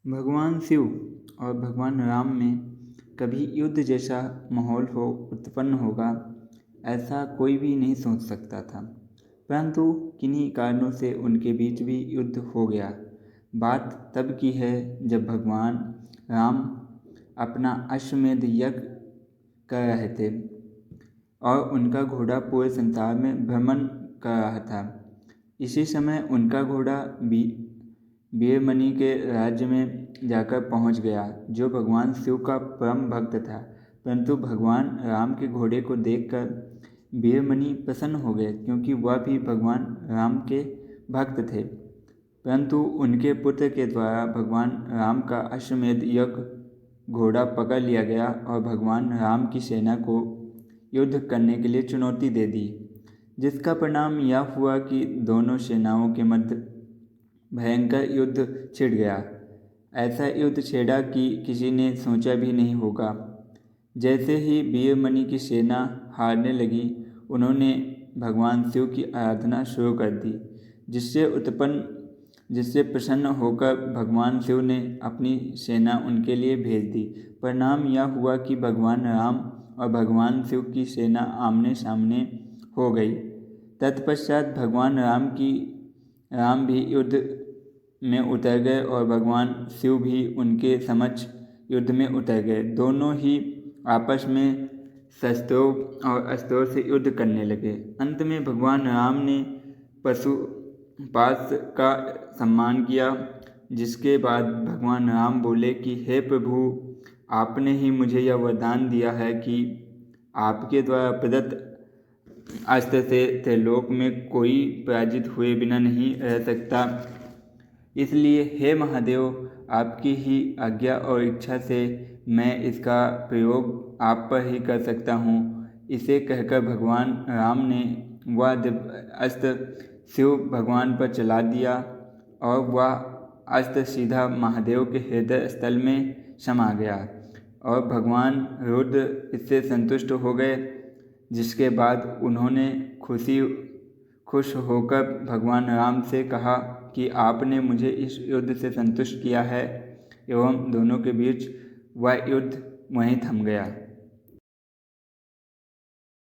भगवान शिव और भगवान राम में कभी युद्ध जैसा माहौल उत्पन्न होगा, ऐसा कोई भी नहीं सोच सकता था। परंतु किन्हीं कारणों से उनके बीच भी युद्ध हो गया। बात तब की है जब भगवान राम अपना अश्वमेध यज्ञ कर रहे थे और उनका घोड़ा पूरे संसार में भ्रमण कर रहा था। इसी समय उनका घोड़ा वीरमणि के राज्य में जाकर पहुंच गया, जो भगवान शिव का परम भक्त था। परंतु भगवान राम के घोड़े को देखकर वीरमणि प्रसन्न हो गए, क्योंकि वह भी भगवान राम के भक्त थे। परंतु उनके पुत्र के द्वारा भगवान राम का अश्वमेध यज्ञ घोड़ा पकड़ लिया गया और भगवान राम की सेना को युद्ध करने के लिए चुनौती दे दी, जिसका परिणाम यह हुआ कि दोनों सेनाओं के मध्य भयंकर युद्ध छिड़ गया। ऐसा युद्ध छेड़ा कि किसी ने सोचा भी नहीं होगा। जैसे ही वीरमणि की सेना हारने लगी, उन्होंने भगवान शिव की आराधना शुरू कर दी, जिससे प्रसन्न होकर भगवान शिव ने अपनी सेना उनके लिए भेज दी। परिणाम यह हुआ कि भगवान राम और भगवान शिव की सेना आमने सामने हो गई। तत्पश्चात भगवान राम भी युद्ध में उतर गए और भगवान शिव भी उनके समक्ष युद्ध में उतर गए। दोनों ही आपस में शस्त्रों और अस्त्रों से युद्ध करने लगे। अंत में भगवान राम ने पशुपाश का सम्मान किया, जिसके बाद भगवान राम बोले कि हे प्रभु, आपने ही मुझे यह वरदान दिया है कि आपके द्वारा प्रदत्त अस्त्र से त्रिलोक में कोई पराजित हुए बिना नहीं रह सकता। इसलिए हे महादेव, आपकी ही आज्ञा और इच्छा से मैं इसका प्रयोग आप पर ही कर सकता हूँ। इसे कहकर भगवान राम ने वह दिव्य अस्त्र शिव भगवान पर चला दिया और वह अस्त्र सीधा महादेव के हृदय स्थल में समा गया और भगवान रुद्र इससे संतुष्ट हो गए, जिसके बाद उन्होंने खुश होकर भगवान राम से कहा कि आपने मुझे इस युद्ध से संतुष्ट किया है, एवं दोनों के बीच वह युद्ध वहीं थम गया।